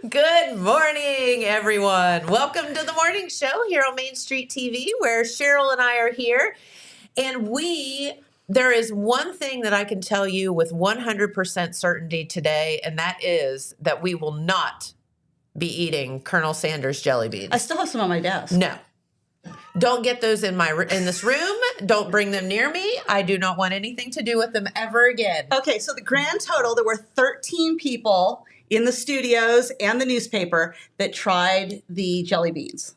Good morning, everyone. Welcome to the morning show here on Main Street TV, where Sheryl and I are here. And there is one thing that I can tell you with 100% certainty today, and that is that we will not be eating Colonel Sanders jelly beans. I still have some on my desk. No. Don't get those in this room. Don't bring them near me. I do not want anything to do with them ever again. Okay, so the grand total, there were 13 people in the studios and the newspaper that tried the jelly beans.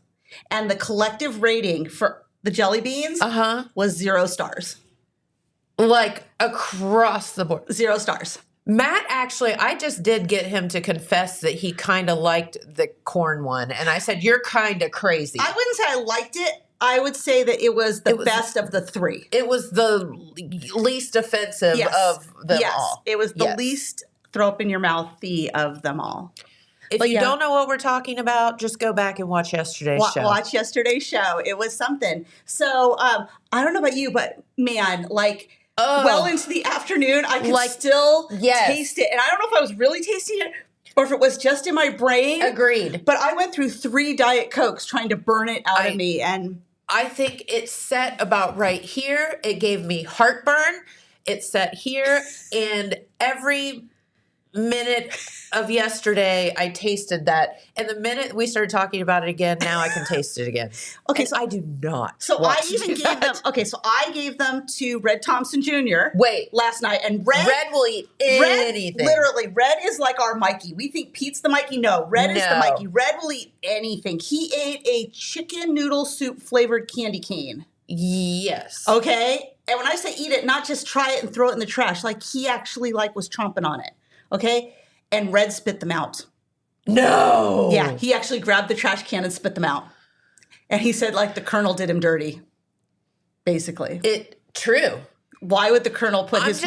And the collective rating for the jelly beans was 0 stars. Like across the board. 0 stars. Matt, actually, I just did get him to confess that he kind of liked the corn one. And I said, you're kind of crazy. I wouldn't say I liked it. I would say that it was the best of the 3. It was the least offensive of them all. It was the least throw up in your mouthy of them all. If you don't know what we're talking about, just go back and watch yesterday's show. Watch yesterday's show. It was something. So I don't know about you, but man, well into the afternoon, I could still taste it. And I don't know if I was really tasting it or if it was just in my brain. Agreed. But I went through 3 Diet Cokes trying to burn it out of me. And I think it set about right here. It gave me heartburn. It set here. And every minute of yesterday, I tasted that. And the minute we started talking about it again, now I can taste it again. Okay, and so I do not. So I even gave them. Okay, so I gave them to Red Thompson Jr. last night, and Red will eat anything. Literally, Red is like our Mikey. We think Pete's the Mikey. No, Red is the Mikey. Red will eat anything. He ate a chicken noodle soup flavored candy cane. Yes. Okay, and when I say eat it, not just try it and throw it in the trash. Like he actually was chomping on it. Okay, and Red spit them out. No. Yeah, he actually grabbed the trash can and spit them out. And he said, the Colonel did him dirty, basically. True. Why would the Colonel put his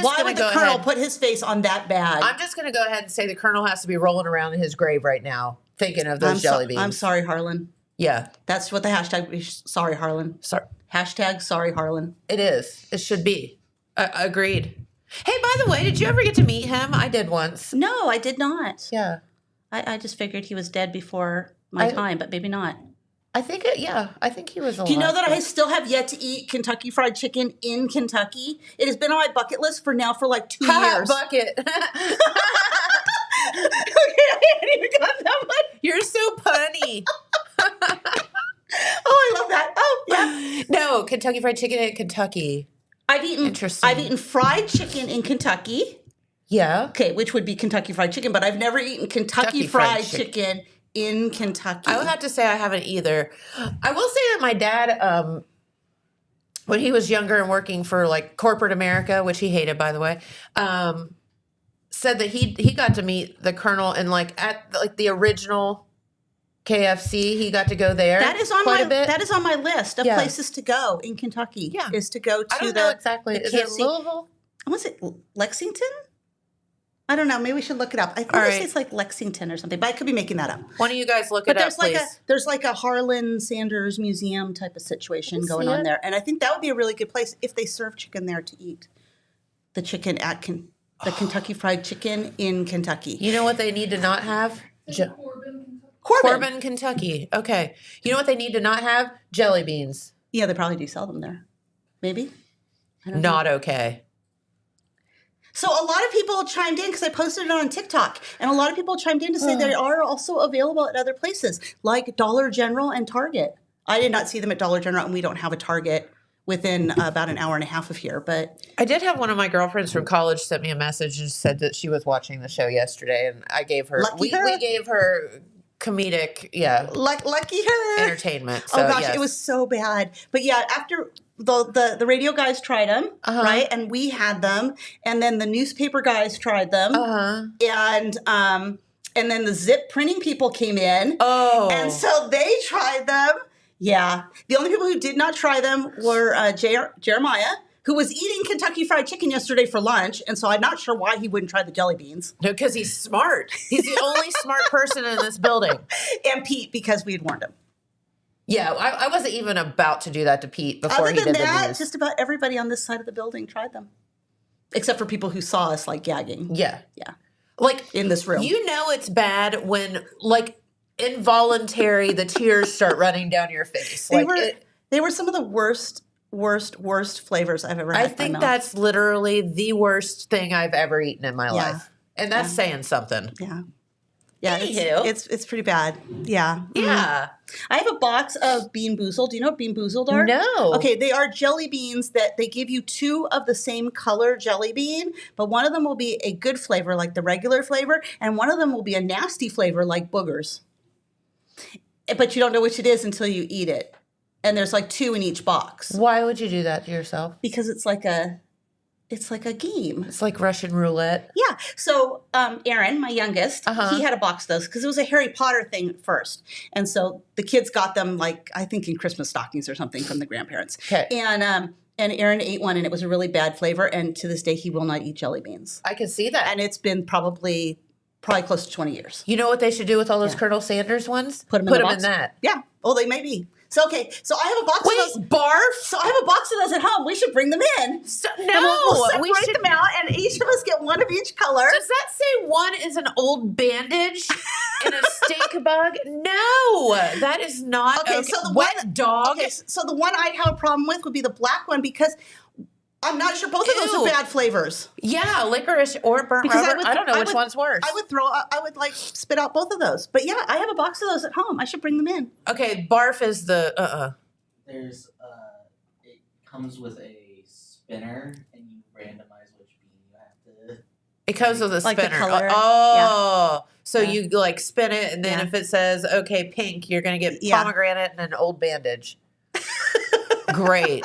face on that bad? I'm just going to go ahead and say the Colonel has to be rolling around in his grave right now, thinking of those jelly beans. I'm sorry, Harlan. Yeah. That's what the hashtag is. Sorry, Harlan. Hashtag sorry, Harlan. It is. It should be. Agreed. Hey, by the way, did you ever get to meet him? I did once. No, I did not. Yeah. I just figured he was dead before my time, but maybe not. I think I think he was alive. Do you know that I still have yet to eat Kentucky Fried Chicken in Kentucky? It has been on my bucket list for 2 years. Bucket. Okay, I hadn't even got that one. You're so punny. Oh, I love that. Oh, yeah. No, Kentucky Fried Chicken in Kentucky. I've eaten fried chicken in Kentucky. Yeah. Okay, which would be Kentucky Fried Chicken, but I've never eaten Kentucky Fried Chicken in Kentucky. I would have to say I haven't either. I will say that my dad, when he was younger and working for corporate America, which he hated, by the way, said that he got to meet the Colonel and at the original KFC. He got to go there. That is on my list of places to go in Kentucky. Yeah, is to go to I don't know exactly. Is it Louisville? Was it Lexington? I don't know. Maybe we should look it up. I think it's Lexington or something, but I could be making that up. Why don't you guys look it up, please? There's a Harlan Sanders Museum type of situation going on there, and I think that would be a really good place if they serve chicken there to eat. The chicken at the Kentucky Fried Chicken in Kentucky. You know what they need to not have? Corbin, Kentucky. Okay. You know what they need to not have? Jelly beans. Yeah, they probably do sell them there. Maybe. I don't know. Not okay. So a lot of people chimed in because I posted it on TikTok, and a lot of people chimed in to say they are also available at other places like Dollar General and Target. I did not see them at Dollar General, and we don't have a Target within about an hour and a half of here. But I did have one of my girlfriends from college sent me a message and said that she was watching the show yesterday, and I gave her we gave her comedic, lucky her entertainment. So, oh gosh, it was so bad. But yeah, after the radio guys tried them, right, and we had them, and then the newspaper guys tried them, and then the zip printing people came in, and so they tried them. Yeah, the only people who did not try them were Jeremiah, who was eating Kentucky Fried Chicken yesterday for lunch, and so I'm not sure why he wouldn't try the jelly beans. No, because he's smart. He's the only smart person in this building. And Pete, because we had warned him. Yeah, I wasn't even about to do that to Pete before he did the news. Other than that, just about everybody on this side of the building tried them. Except for people who saw us gagging. Yeah. Yeah. Like in this room. You know it's bad when like involuntary the tears start running down your face. They were some of the worst flavors I've ever had. I think that's literally the worst thing I've ever eaten in my life. And that's saying something. Yeah. Yeah, Anywho. it's pretty bad. Yeah. Yeah. I have a box of Bean Boozled. Do you know what Bean Boozled are? No. Okay, they are jelly beans that they give you 2 of the same color jelly bean, but one of them will be a good flavor like the regular flavor, and one of them will be a nasty flavor like boogers. But you don't know which it is until you eat it. And there's like 2 in each box. Why would you do that to yourself? Because it's like a game. It's like Russian roulette. Yeah. So Aaron, my youngest, he had a box of those because it was a Harry Potter thing at first. And so the kids got them like, I think in Christmas stockings or something from the grandparents. Okay. And Aaron ate one and it was a really bad flavor. And to this day, he will not eat jelly beans. I can see that. And it's been probably close to 20 years. You know what they should do with all those Colonel Sanders ones? Put them in that. Yeah. Oh, they may be. So, okay. So I have a box of those. Barf? So I have a box of those at home. We should bring them in. No. We'll separate them out and each of us get one of each color. Does that say one is an old bandage and a stink bug? No. That is not okay. So the wet dog. Okay, so the one I'd have a problem with would be the black one because I'm not sure both of those are bad flavors. Yeah, licorice or burnt rubber. I don't know which one's worse. I would like spit out both of those. But yeah, I have a box of those at home. I should bring them in. Okay, barf is the There's it comes with a spinner and you randomize which bean you have to. It comes with a spinner. The color. So you like spin it and then if it says okay pink, you're gonna get pomegranate and an old bandage. Great.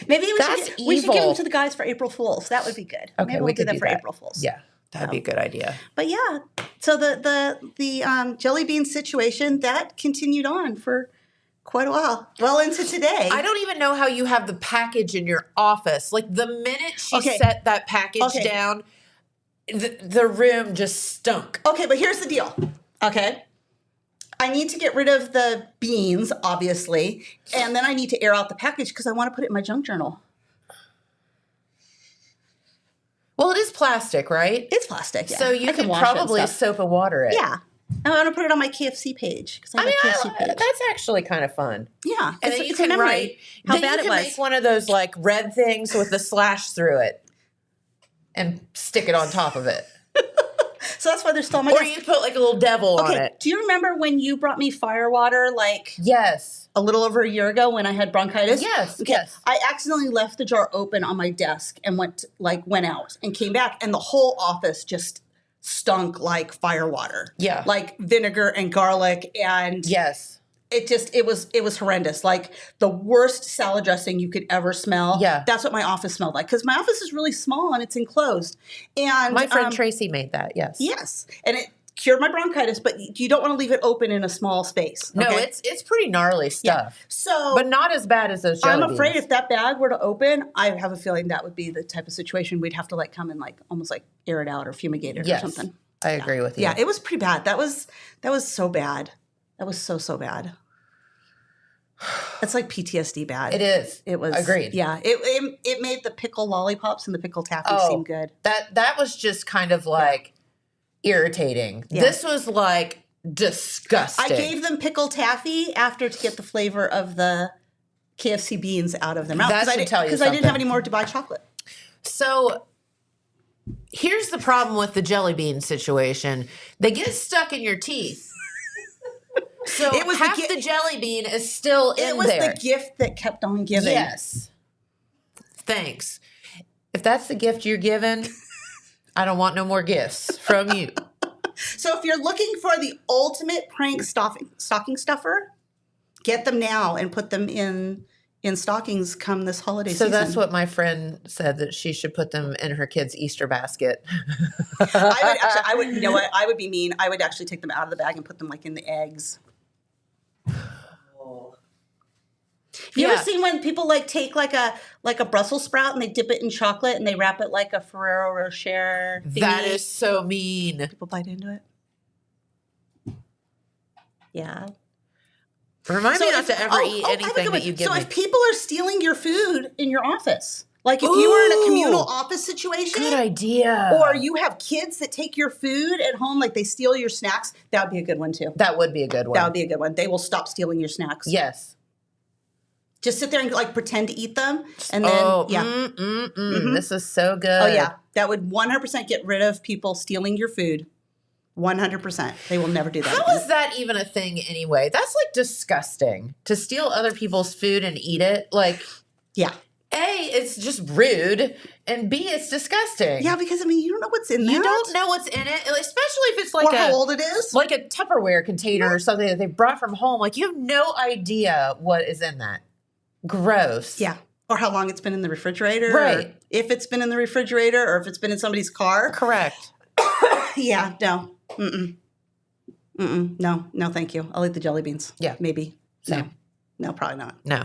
Maybe we should give them to the guys for April Fools. That would be good. Okay, Maybe we'll do that for April Fools. Yeah, that'd be a good idea. But yeah, so the jelly bean situation that continued on for quite a while, well into today. I don't even know how you have the package in your office. Like the minute she set that package down, the room just stunk. Okay, but here's the deal. Okay. I need to get rid of the beans, obviously, and then I need to air out the package because I want to put it in my junk journal. Well, it is plastic, right? It's plastic, yeah. So you can probably soap and water it. Yeah. I want to put it on my KFC page. I mean, that's actually kind of fun. Yeah. And then you can write how bad it was. Make one of those like red things with a slash through it and stick it on top of it. So that's why they're still on my desk. Or you put like a little devil on it. Do you remember when you brought me fire water a little over a year ago when I had bronchitis? Yes. Okay. Yes. I accidentally left the jar open on my desk and went out and came back and the whole office just stunk like fire water. Yeah. Like vinegar and garlic and it was horrendous. Like the worst salad dressing you could ever smell. Yeah. That's what my office smelled like. Because my office is really small and it's enclosed. And my friend Tracy made that, yes. Yes. And it cured my bronchitis, but you don't want to leave it open in a small space. Okay? No, it's pretty gnarly stuff. Yeah. So but not as bad as those jelly I'm afraid if that bag were to open, I have a feeling that would be the type of situation we'd have to like come and like almost like air it out or fumigate it or something. I agree with you. Yeah, it was pretty bad. That was so bad. That was so bad. It's like PTSD bad. It is. It was. Agreed. Yeah. It made the pickle lollipops and the pickle taffy seem good. That was just kind of like irritating. Yeah. This was like disgusting. I gave them pickle taffy to get the flavor of the KFC beans out of their mouth. That should tell you something. Because I didn't have any more Dubai chocolate. So here's the problem with the jelly bean situation. They get stuck in your teeth. So it was half the jelly bean is still in there. It was the gift that kept on giving. Yes. Thanks. If that's the gift you're given, I don't want no more gifts from you. So if you're looking for the ultimate prank stocking stuffer, get them now and put them in stockings come this holiday season. So that's what my friend said, that she should put them in her kid's Easter basket. I would, you know what? I would be mean. I would actually take them out of the bag and put them like in the eggs. You ever seen when people like take like a Brussels sprout and they dip it in chocolate and they wrap it like a Ferrero Rocher thingy? That is so mean. People bite into it. Yeah. Remind me not to ever eat anything that you give me. So if people are stealing your food in your office, Like if you were in a communal office situation. Good idea. Or you have kids that take your food at home, like they steal your snacks. That would be a good one too. That would be a good one. That would be a good one. They will stop stealing your snacks. Yes. Just sit there and like pretend to eat them. And then, This is so good. Oh yeah. That would 100% get rid of people stealing your food. 100%. They will never do that. How is that even a thing anyway? That's like disgusting to steal other people's food and eat it. Like, yeah. A, it's just rude, and B, it's disgusting. Yeah, because I mean, you don't know what's in there. You don't know what's in it, especially if it's like or how old it is. Like a Tupperware container or something that they brought from home. Like you have no idea what is in that. Gross. Yeah. Or how long it's been in the refrigerator. Right. Or if it's been in the refrigerator or if it's been in somebody's car. Correct. Yeah, no. No, thank you. I'll eat the jelly beans. Yeah. Maybe. Same. No, probably not. No.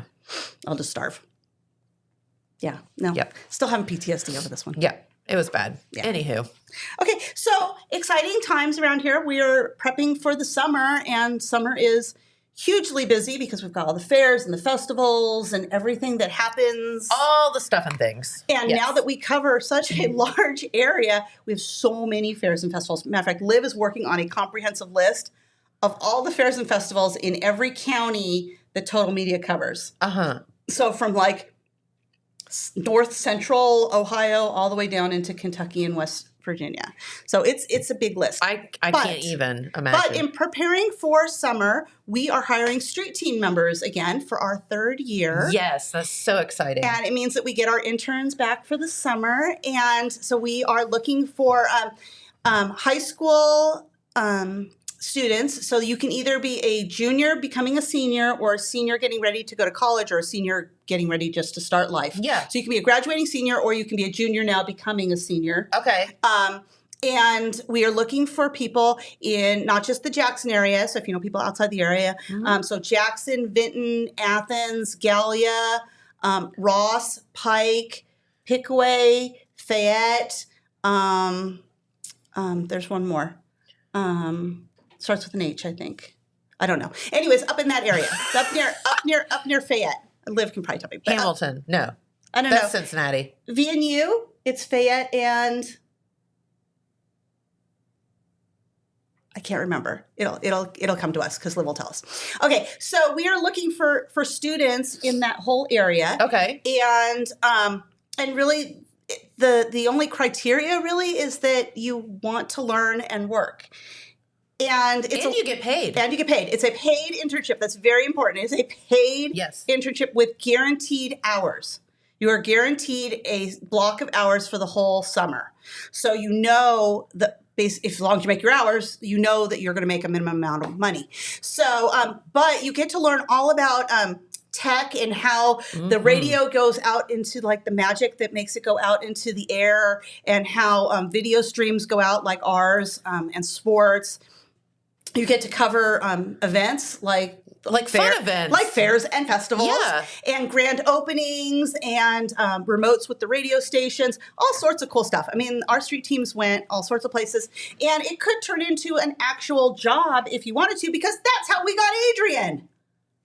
I'll just starve. Yeah, no. Yep. Still having PTSD over this one. Yeah. It was bad. Yeah. Anywho. Okay, so exciting times around here. We are prepping for the summer, and summer is hugely busy because we've got all the fairs and the festivals and everything that happens. All the stuff and things. And now that we cover such a large area, we have so many fairs and festivals. Matter of fact, Liv is working on a comprehensive list of all the fairs and festivals in every county that Total Media covers. So from like north central Ohio all the way down into Kentucky and West Virginia. So it's a big list. I can't even imagine. But in preparing for summer, we are hiring street team members again for our third year. Yes, that's so exciting. And it means that we get our interns back for the summer. And so we are looking for high school students. So you can either be a junior becoming a senior or a senior getting ready to go to college or a senior getting ready just to start life. Yeah. So you can be a graduating senior or you can be a junior now becoming a senior. Okay. And we are looking for people in not just the Jackson area, so if you know people outside the area, so Jackson, Vinton, Athens, Gallia, Ross, Pike, Pickaway, Fayette. There's one more. Starts with an H, I think. I don't know. Anyways, up in that area, up near Fayette. Liv can probably tell me. But Hamilton, no. I don't know. That's Cincinnati. VNU, it's Fayette and I can't remember. It'll come to us because Liv will tell us. Okay, so we are looking for students in that whole area. Okay. And really the only criteria really is that you want to learn and work. And you get paid. And you get paid. It's a paid internship. That's very important. It's a paid internship with guaranteed hours. You are guaranteed a block of hours for the whole summer. So you know that if as long as you make your hours, you know that you're going to make a minimum amount of money. So, but you get to learn all about tech and how the radio goes out into like the magic that makes it go out into the air, and how video streams go out like ours, and sports. You get to cover events like fun events, like fairs and festivals, and grand openings, and remotes with the radio stations, all sorts of cool stuff. I mean, our street teams went all sorts of places, and it could turn into an actual job if you wanted to, because that's how we got Adrian.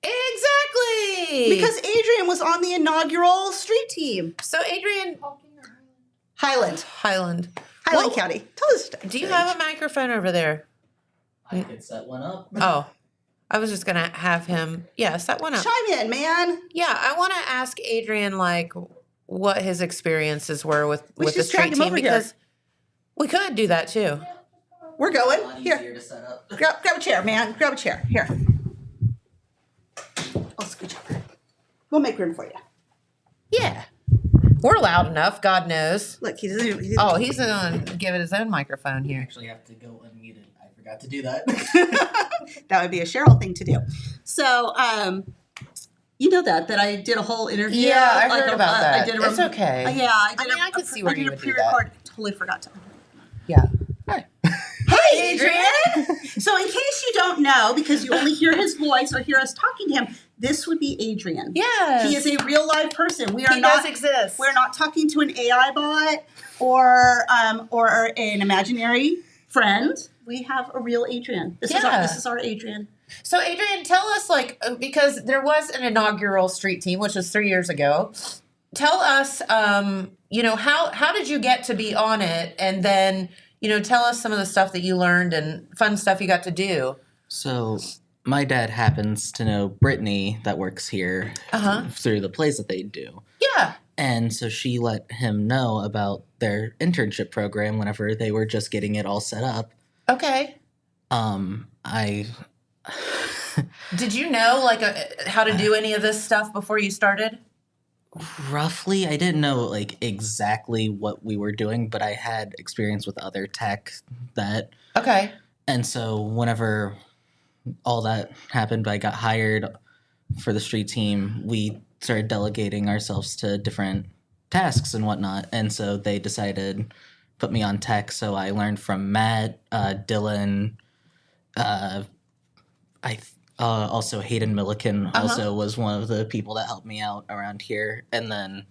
Exactly. Because Adrian was on the inaugural street team. So Adrian, Highland County. Tell us. Do you have a microphone over there? I could set one up. Oh, I was just going to have him, set one up. Chime in, man. Yeah, I want to ask Adrian, like, what his experiences were with the street team, because we could do that, too. We're going. Here. To set up. Grab a chair, man. Grab a chair. Here. I'll scooch over. We'll make room for you. Yeah. We're loud enough, God knows. Look, he's going to give it his own microphone here. I actually have to go unmuted. I forgot to do that. That would be a Sheryl thing to do. So, you know that I did a whole interview. Yeah, I heard about that. It's okay. Yeah, I could see where you would do that. Totally forgot to. Yeah. Hi. Hey, Adrian. So in case you don't know, because you only hear his voice or hear us talking to him, this would be Adrian. Yes. He is a real live person. He does exist. We're not talking to an AI bot or an imaginary friend. We have a real Adrian. This is our Adrian. So Adrian, tell us, like, because there was an inaugural street team, which was 3 years ago. tell us, how did you get to be on it? And then, tell us some of the stuff that you learned and fun stuff you got to do. So my dad happens to know Brittany that works here through the plays that they do. Yeah. And so she let him know about their internship program whenever they were just getting it all set up. Okay. I Did you know how to do any of this stuff before you started? roughly, I didn't know exactly what we were doing, but I had experience with other tech that. Okay. And so whenever all that happened, I got hired for the street team. We started delegating ourselves to different tasks and whatnot. And so they decided put me on tech. So I learned from Matt, Dylan, also Hayden Milliken also was one of the people that helped me out around here. And then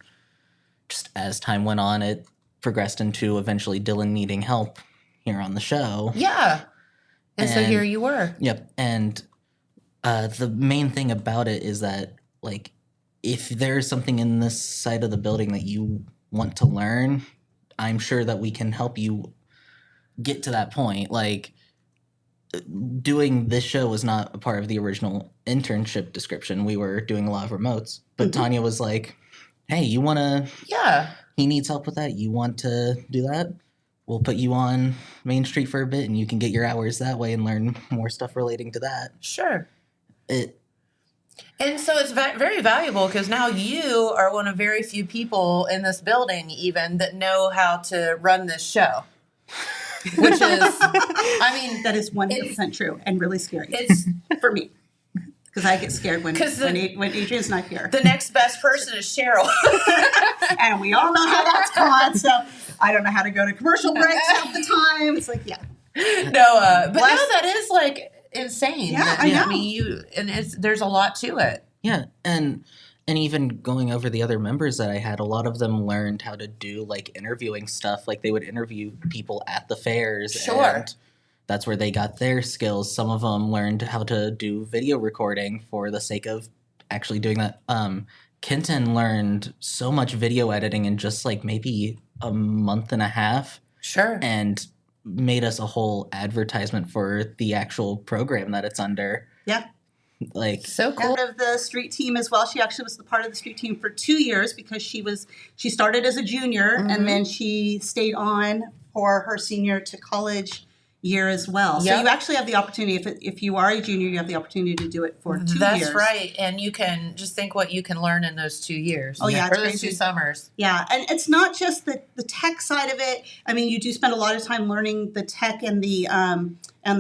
just as time went on, it progressed into eventually Dylan needing help here on the show. Yeah. And so here you were. Yep. And the main thing about it is that, if there's something in this side of the building that you want to learn, I'm sure that we can help you get to that point. Doing this show was not a part of the original internship description. We were doing a lot of remotes. But Tanya was like, hey, you want to... Yeah. He needs help with that. You want to do that? We'll put you on Main Street for a bit, and you can get your hours that way and learn more stuff relating to that. Sure. And so it's very valuable because now you are one of very few people in this building even that know how to run this show. Which is, that is 100% true and really scary. It's for me. Because I get scared when Adrian's not here. The next best person is Sheryl. And we all know how that's gone. So I don't know how to go to commercial breaks half the time. It's like, yeah. No, but that is insane. Yeah, I know. I mean, there's a lot to it. Yeah, and even going over the other members that I had, a lot of them learned how to do interviewing stuff. They would interview people at the fairs. Sure. And that's where they got their skills. Some of them learned how to do video recording for the sake of actually doing that. Kenton learned so much video editing in just maybe a month and a half. Sure. And made us a whole advertisement for the actual program that it's under. Yeah. So cool. Out of the street team as well. She actually was the part of the street team for 2 years because she started as a junior and then she stayed on for her senior to college year as well. So you actually have the opportunity, if you are a junior, you have the opportunity to do it for 2 years. That's right. And you can just think what you can learn in those 2 years. Oh, yeah. Or those 2 summers. Yeah. And it's not just the tech side of it. I mean, you do spend a lot of time learning the tech and the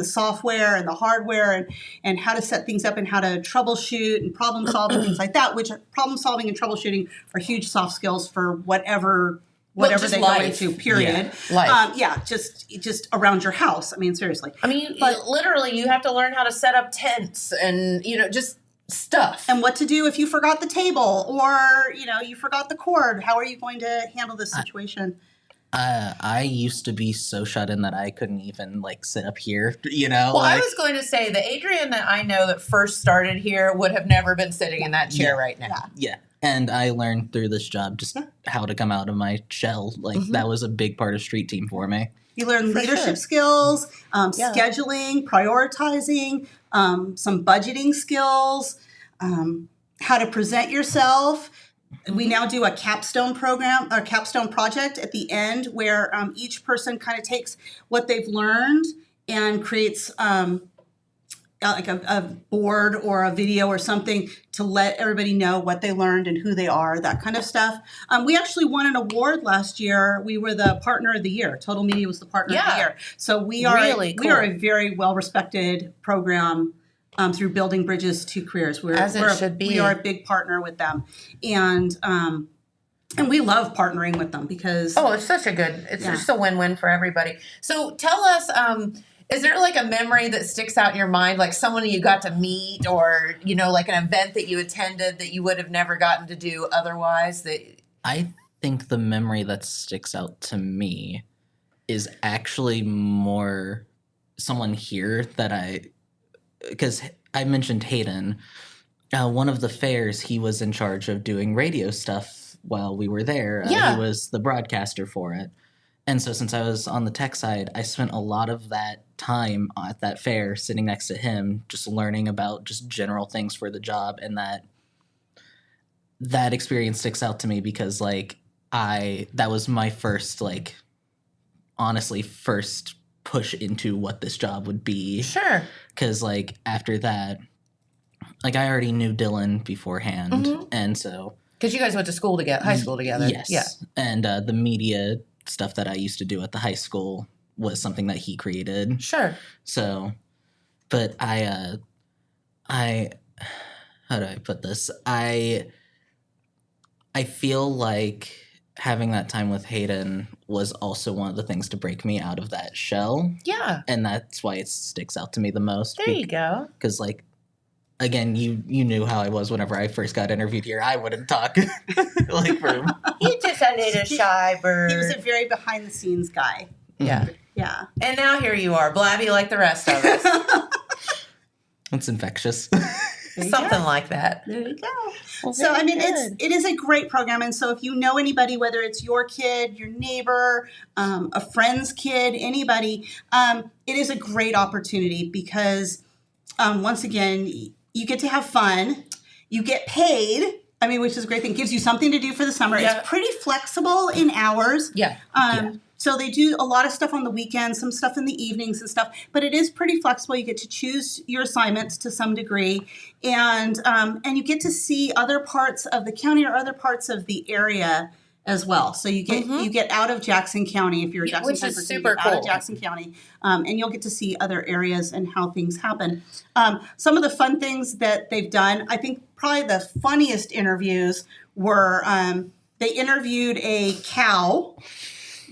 software and the hardware and how to set things up and how to troubleshoot and problem solve and things like that, which problem solving and troubleshooting are huge soft skills for whatever they go into, period. Yeah. Life. Just around your house. I mean, seriously. I mean, literally, you have to learn how to set up tents and, just stuff. And what to do if you forgot the table or, you forgot the cord. How are you going to handle this situation? I used to be so shut in that I couldn't even sit up here, Well, I was going to say the Adrian that I know that first started here would have never been sitting in that chair right now. Yeah. And I learned through this job just how to come out of my shell. That was a big part of street team for me. You learn leadership skills, scheduling, prioritizing, some budgeting skills, how to present yourself. We now do a capstone program or capstone project at the end where each person kind of takes what they've learned and creates a board or a video or something to let everybody know what they learned and who they are, that kind of stuff. We actually won an award last year. We were the partner of the year. Total Media was the partner of the year. So we are we are a very well-respected program through Building Bridges to Careers. Should be. We are a big partner with them. And we love partnering with them because... Oh, it's just a win-win for everybody. So tell us... is there a memory that sticks out in your mind, someone you got to meet or, an event that you attended that you would have never gotten to do otherwise? I think the memory that sticks out to me is actually more someone here because I mentioned Hayden. One of the fairs, he was in charge of doing radio stuff while we were there. He was the broadcaster for it. And so since I was on the tech side, I spent a lot of that time at that fair sitting next to him, just learning about just general things for the job. And that experience sticks out to me because, like, that was my first, like, honestly, first push into what this job would be. Sure. Because, like, after that, like, I already knew Dylan beforehand. And so... Because you guys went to school together, high school together. Yes. Yeah. And the media stuff that I used to do at the high school was something that he created. Sure. So, but how do I put this? I feel like having that time with Hayden was also one of the things to break me out of that shell. Yeah. And that's why it sticks out to me the most. There you go. Because, like, again, you knew how I was whenever I first got interviewed here. I wouldn't talk. Like, for... He's just a little shy bird. He was a very behind-the-scenes guy. Yeah. Yeah. And now here you are, blabby like the rest of us. It's infectious. Something like that. There you go. Well, so, I mean, it is a great program. And so if you know anybody, whether it's your kid, your neighbor, a friend's kid, anybody, it is a great opportunity because, once again, you get to have fun. You get paid. I mean, which is a great thing. It gives you something to do for the summer. Yeah. It's pretty flexible in hours. Yeah. So they do a lot of stuff on the weekends, some stuff in the evenings and stuff, but it is pretty flexible. You get to choose your assignments to some degree, and you get to see other parts of the county or other parts of the area as well. So you get out of Jackson County if you're a Jackson which person, is super cool. Out of Jackson County, and you'll get to see other areas and how things happen. Some of the fun things that they've done, I think probably the funniest interviews were they interviewed a cow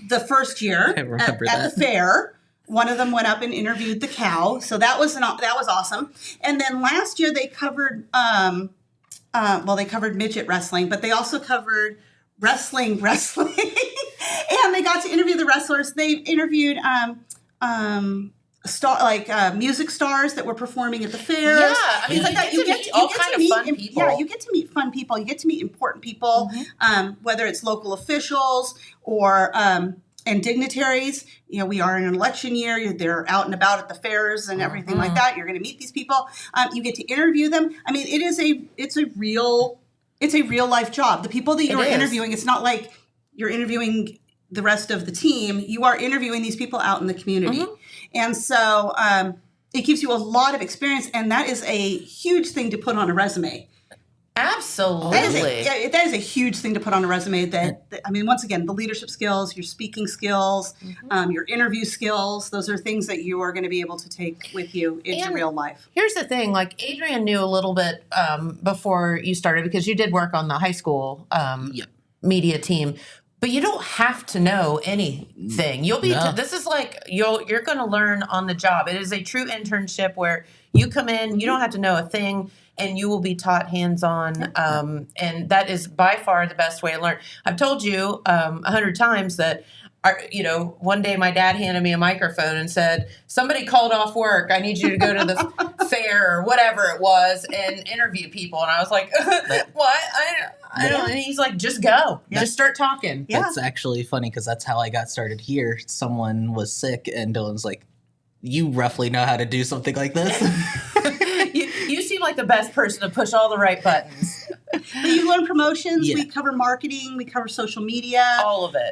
the first year at the fair. One of them went up and interviewed the cow, so that was awesome. And then last year they covered they covered midget wrestling, but they also covered wrestling, and they got to interview the wrestlers. They interviewed music stars that were performing at the fairs. Yeah, I mean, you get to meet fun people. Yeah, you get to meet fun people. You get to meet important people, whether it's local officials or and dignitaries. You know, we are in an election year. They're out and about at the fairs and everything like that. You're going to meet these people. You get to interview them. I mean, it's a real life job. The people that you're interviewing, it's not like you're interviewing the rest of the team. You are interviewing these people out in the community. And so it gives you a lot of experience, and that is a huge thing to put on a resume. Absolutely. That is a huge thing to put on a resume. I mean, once again, the leadership skills, your speaking skills, your interview skills, those are things that you are going to be able to take with you into real life. Here's the thing, like Adrian knew a little bit before you started because you did work on the high school media team. But you don't have to know anything. You'll be. This is like you're going to learn on the job. It is a true internship where you come in, you don't have to know a thing, and you will be taught hands-on. And that is by far the best way to learn. I've told you 100 times that. One day my dad handed me a microphone and said, "Somebody called off work. I need you to go to the fair or whatever it was and interview people." And I was like, "What? I don't." And he's like, "Just go. Just start talking." Yeah. That's actually funny because that's how I got started here. Someone was sick, and Dylan's like, "You roughly know how to do something like this." You seem like the best person to push all the right buttons. But you learn promotions. We cover marketing. We cover social media. All of it.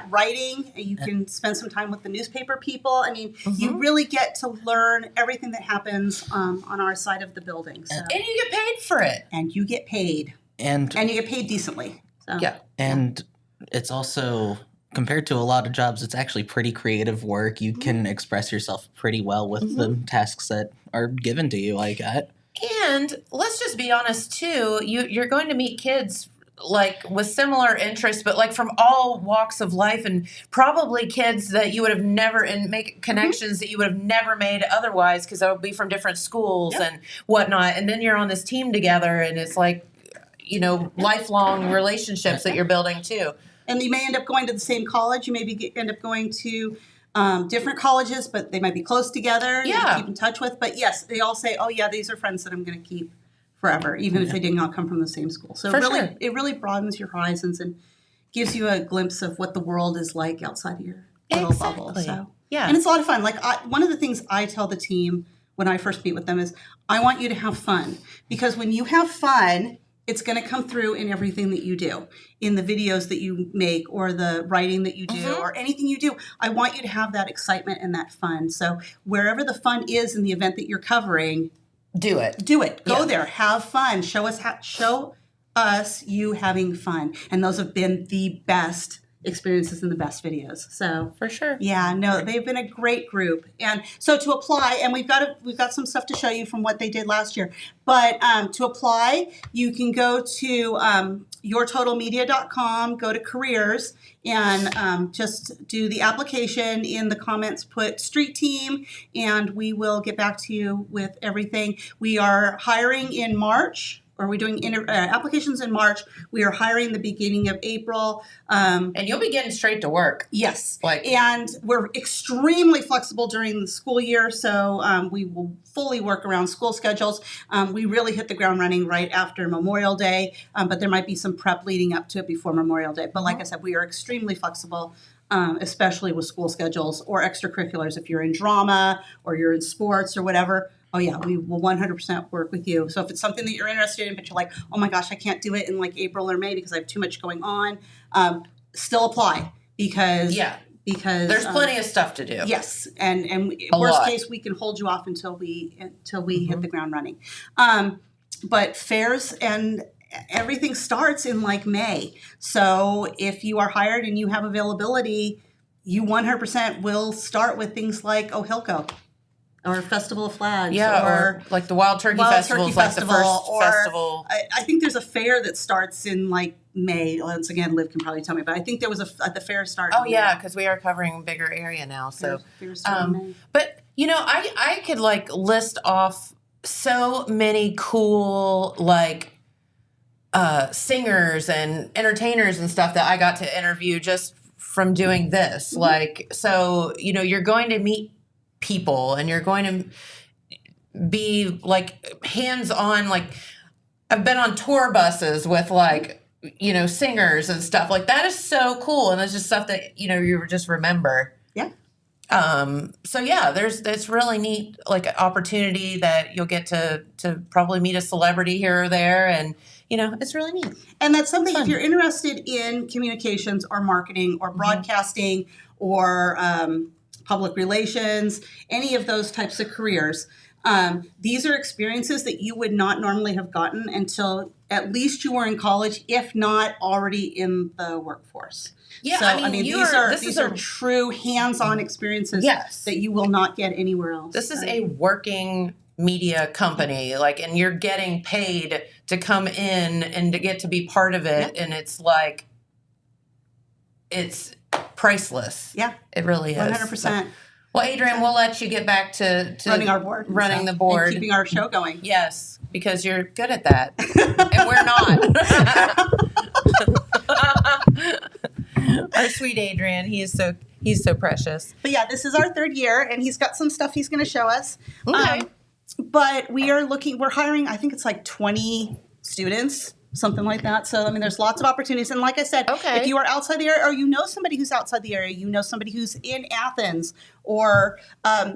Writing. You can spend some time with the newspaper people. I mean, you really get to learn everything that happens on our side of the building. So. And you get paid for it. And you get paid. And you get paid decently. So. Yeah. And it's also, compared to a lot of jobs, it's actually pretty creative work. You can express yourself pretty well with the tasks that are given to you like that. And let's just be honest too, you're going to meet kids like with similar interests, but like from all walks of life, and probably kids that you would have never, and make connections that you would have never made otherwise because they'll be from different schools and whatnot. And then you're on this team together, and it's like, lifelong relationships that you're building too. And you may end up going to the same college. You maybe end up going to different colleges, but they might be close together. You keep in touch with. But yes, they all say, "Oh yeah, these are friends that I'm going to keep forever, even if they did not come from the same school. So it really broadens your horizons and gives you a glimpse of what the world is like outside of your little bubble. So yeah, and it's a lot of fun. Like one of the things I tell the team when I first meet with them is, I want you to have fun, because when you have fun, it's going to come through in everything that you do, in the videos that you make or the writing that you do or anything you do. I want you to have that excitement and that fun. So wherever the fun is in the event that you're covering, do it. Go there, have fun. Show us you having fun. And those have been the best experiences and the best videos. So for sure. Yeah, no, they've been a great group. And so to apply, and we've got some stuff to show you from what they did last year. But to apply, you can go to yourtotalmedia.com, go to careers, and just do the application. In the comments, put street team, and we will get back to you with everything. We are hiring in March. Or we're doing applications in March. We are hiring the beginning of April. And you'll be getting straight to work. Yes. And we're extremely flexible during the school year, so we will fully work around school schedules. We really hit the ground running right after Memorial Day, but there might be some prep leading up to it before Memorial Day. But like I said, we are extremely flexible, especially with school schedules or extracurriculars. If you're in drama or you're in sports or whatever, oh yeah, we will 100% work with you. So if it's something that you're interested in, but you're like, oh my gosh, I can't do it in like April or May because I have too much going on, still apply because there's plenty of stuff to do. Yes, and worst case, we can hold you off until we hit the ground running. But fairs and everything starts in like May. So if you are hired and you have availability, you 100% will start with things like Ohilco. Or Festival of Flags. Yeah, or like the Wild Turkey Festival is like the first festival. I think there's a fair that starts in like May. Once again, Liv can probably tell me, but I think there was the fair start. Oh, yeah, because we are covering a bigger area now. So, but, you know, I could like list off so many cool like singers and entertainers and stuff that I got to interview just from doing this. Like, so, you know, you're going to meet people and you're going to be like hands-on. Like I've been on tour buses with like, you know, singers and stuff like that. Is so cool. And it's just stuff that, you know, you just remember. Yeah. So yeah, it's really neat, like opportunity that you'll get to probably meet a celebrity here or there. And, you know, it's really neat. And that's something, if you're interested in communications or marketing or broadcasting or, public relations, any of those types of careers. These are experiences that you would not normally have gotten until at least you were in college, if not already in the workforce. Yeah, so, I mean these are true hands-on experiences that you will not get anywhere else. This is a working media company, like, and you're getting paid to come in and to get to be part of it, and it's like, it's priceless. Yeah. It really is. 100%. So, well, Adrienne, we'll let you get back to running our board. Running the board. And keeping our show going. Yes, because you're good at that. And we're not. Our sweet Adrienne, he's so precious. But yeah, this is our third year, and he's got some stuff he's going to show us. Okay. But we're hiring, I think it's like 20 students. Something like that. So, I mean, there's lots of opportunities. And like I said, if you are outside the area, or you know somebody who's outside the area, you know somebody who's in Athens, or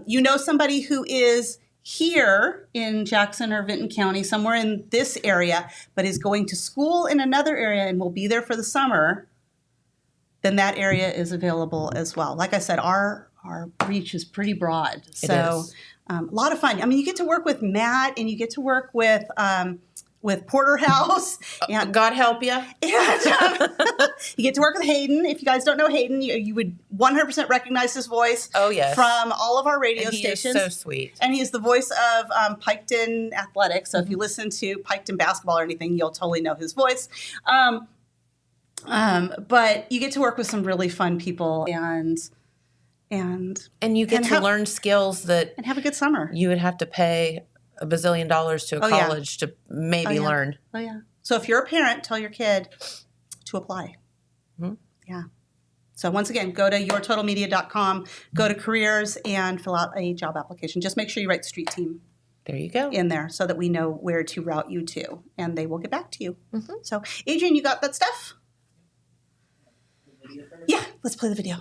you know somebody who is here in Jackson or Vinton County, somewhere in this area, but is going to school in another area and will be there for the summer, then that area is available as well. Like I said, our reach is pretty broad. So, a lot of fun. I mean, you get to work with Matt, and you get to work with Porterhouse. And God help you. And, you get to work with Hayden. If you guys don't know Hayden, you would 100% recognize his voice. Oh, yes. From all of our radio and he stations. Is so sweet. And he's the voice of Piketon Athletics. So if you listen to Piketon basketball or anything, you'll totally know his voice. But you get to work with some really fun people and you get to learn skills that and have a good summer. You would have to pay $1 bazillion to a college to maybe learn. Oh, yeah. So if you're a parent, tell your kid to apply. Mm-hmm. Yeah. So once again, go to yourtotalmedia.com, go to careers, and fill out a job application. Just make sure you write street team. There you go. in there so that we know where to route you to, and they will get back to you. So, Adrian, you got that stuff? Yeah, let's play the video.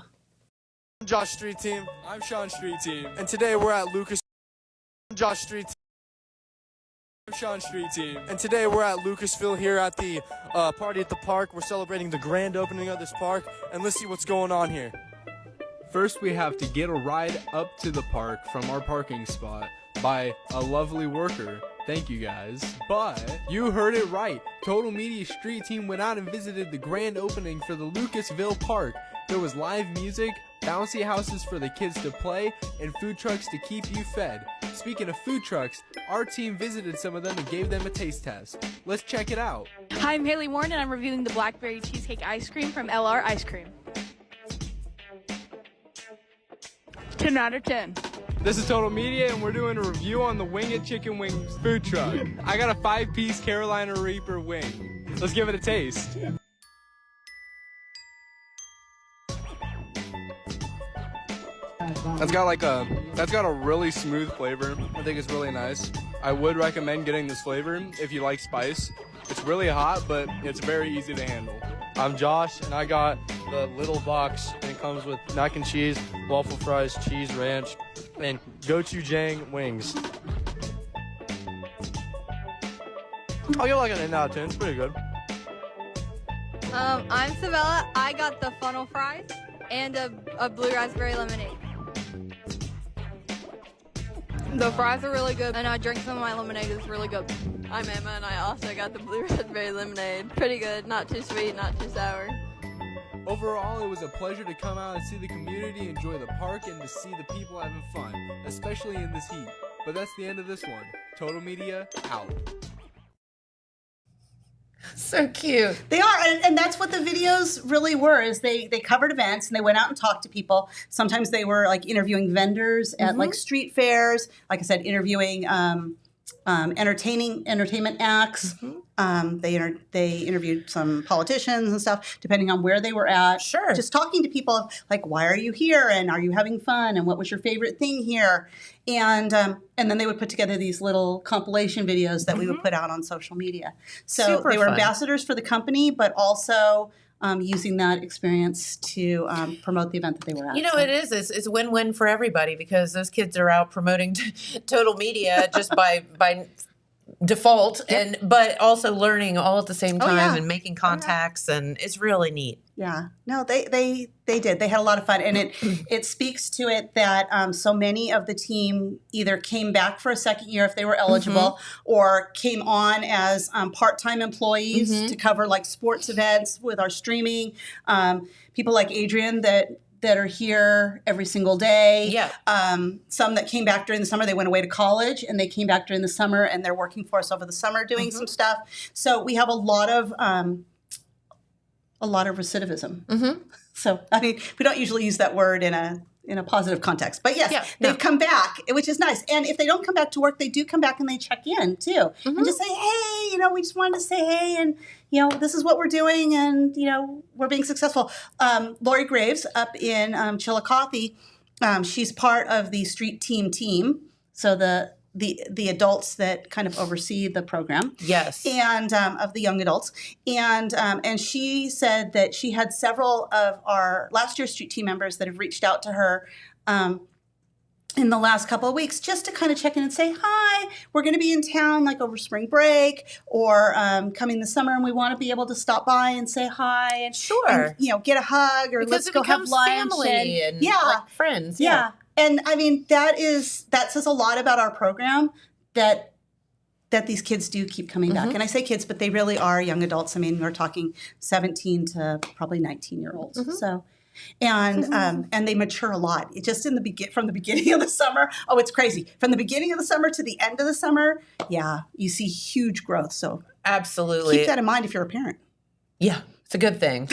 Josh Street Team. I'm Sean Street Team. And today we're at Lucas. Josh Street Team. I'm Sean Street Team. And today we're at Lucasville here at the party at the park. We're celebrating the grand opening of this park. And let's see what's going on here. First, we have to get a ride up to the park from our parking spot by a lovely worker. Thank you guys. But you heard it right. Total Media Street Team went out and visited the grand opening for the Lucasville Park. There was live music, bouncy houses for the kids to play, and food trucks to keep you fed. Speaking of food trucks, our team visited some of them and gave them a taste test. Let's check it out. Hi, I'm Haley Warren, and I'm reviewing the blackberry cheesecake ice cream from LR Ice Cream. 10 out of 10. This is Total Media, and we're doing a review on the Wing It Chicken Wings food truck. I got a 5-piece Carolina Reaper wing. Let's give it a taste. That's got a really smooth flavor. I think it's really nice. I would recommend getting this flavor if you like spice. It's really hot, but it's very easy to handle. I'm Josh, and I got the little box, and it comes with mac and cheese, waffle fries, cheese ranch, and gochujang wings. I'll give it like an 8 out of 10. It's pretty good. I'm Savella. I got the funnel fries and a blue raspberry lemonade. The fries are really good, and I drank some of my lemonade. It's really good. I'm Emma, and I also got the blue raspberry lemonade. Pretty good. Not too sweet, not too sour. Overall, it was a pleasure to come out and see the community, enjoy the park, and to see the people having fun, especially in this heat. But that's the end of this one. Total Media, out. So cute. They are, and that's what the videos really were. Is they covered events and they went out and talked to people. Sometimes they were like interviewing vendors at like street fairs. Like I said, interviewing entertainment acts. They interviewed some politicians and stuff, depending on where they were at. Sure. Just talking to people like, why are you here? And are you having fun? And what was your favorite thing here? And then they would put together these little compilation videos that we would put out on social media. So Super they were fun. ambassadors for the company, but also using that experience to promote the event that they were at. You know, it is. It's a win-win for everybody because those kids are out promoting Total Media just by default, but also learning all at the same time and making contacts, and it's really neat. Yeah, no, they did. They had a lot of fun, and it speaks to it that so many of the team either came back for a second year if they were eligible, or came on as part-time employees to cover like sports events with our streaming. People like Adrian that are here every single day. Yeah. Some that came back during the summer, they went away to college and they came back during the summer and they're working for us over the summer doing some stuff. So we have a lot of recidivism. So, I mean, we don't usually use that word in a positive context. But yes, they've come back, which is nice. And if they don't come back to work, they do come back and they check in too. And just say, hey, we just wanted to say hey, and this is what we're doing, and we're being successful. Lori Graves up in Chillicothe, she's part of the street team. So the adults that kind of oversee the program. Yes. And of the young adults. And she said that she had several of our last year's street team members that have reached out to her in the last couple of weeks just to kind of check in and say, hi, we're going to be in town like over spring break or coming this summer, and we want to be able to stop by and say hi and, and get a hug, or let's go have lunch. Family and like friends. Yeah. And I mean, that says a lot about our program that these kids do keep coming back. And I say kids, but they really are young adults. I mean, we're talking 17 to probably 19-year-olds. So, and they mature a lot. It just from the beginning of the summer. Oh, it's crazy. From the beginning of the summer to the end of the summer. Yeah. You see huge growth. So absolutely. Keep that in mind if you're a parent. Yeah. It's a good thing.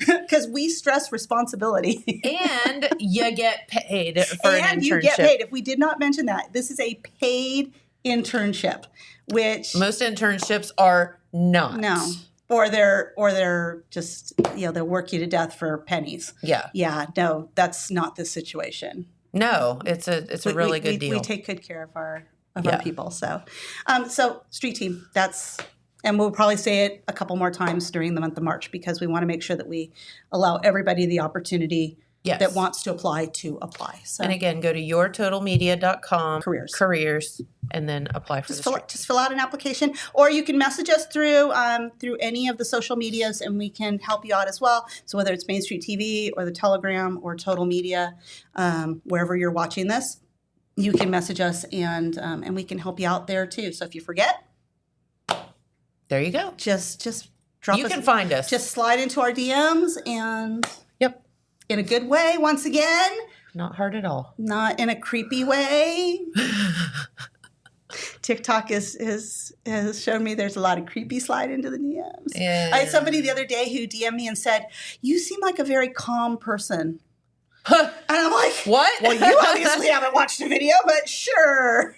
Because we stress responsibility. And you get paid for an internship. And you get paid. If we did not mention that, this is a paid internship, which most internships are not. No. Or they're just, they'll work you to death for pennies. Yeah. Yeah, no, that's not the situation. No, it's a really good deal. We take good care of our Yeah. people. So, so street team. And we'll probably say it a couple more times during the month of March because we want to make sure that we allow everybody the opportunity Yes. that wants to apply. So, And again, go to yourtotalmedia.com, Careers. and then apply for just the fill out an application, or you can message us through any of the social medias, and we can help you out as well. So whether it's Main Street TV or the Telegram or Total Media, wherever you're watching this, you can message us, and we can help you out there too. So if you forget, There you go. just drop. You us, can find us. Just slide into our DMs, and Yep. in a good way. Once again, Not hard at all. not in a creepy way. TikTok has shown me there's a lot of creepy slide into the DMs. Yeah. I had somebody the other day who DM'd me and said, "You seem like a very calm person." Huh. And I'm like, What? Well, you obviously haven't watched the video, but sure.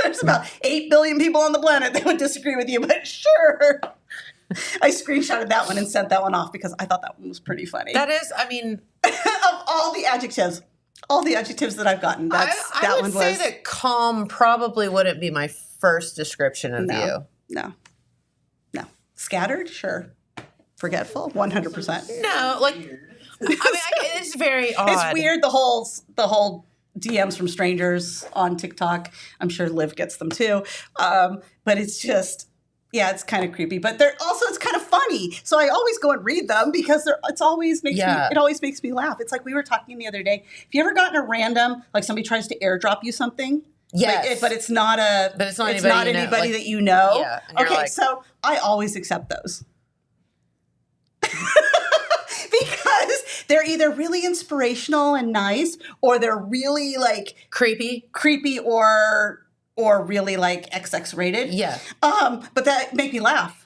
There's about 8 billion people on the planet that would disagree with you, but sure. I screenshotted that one and sent that one off because I thought that one was pretty funny. That is, I mean, Of all the adjectives that I've gotten, I that would one say was that calm probably wouldn't be my first description of you. no. Scattered, sure. Forgetful, 100%. No, like, I mean, it's very odd. It's weird, the whole DMs from strangers on TikTok. I'm sure Liv gets them too. But it's just, yeah, it's kind of creepy. But it's kind of funny. So I always go and read them because it always makes me laugh. It's like we were talking the other day. Have you ever gotten a random, like somebody tries to airdrop you something? Yes. But it's not anybody that you know. Yeah, and you're Okay, like- so I always accept those. Because they're either really inspirational and nice, or they're really like creepy or really like XX rated. Yeah. But that make me laugh.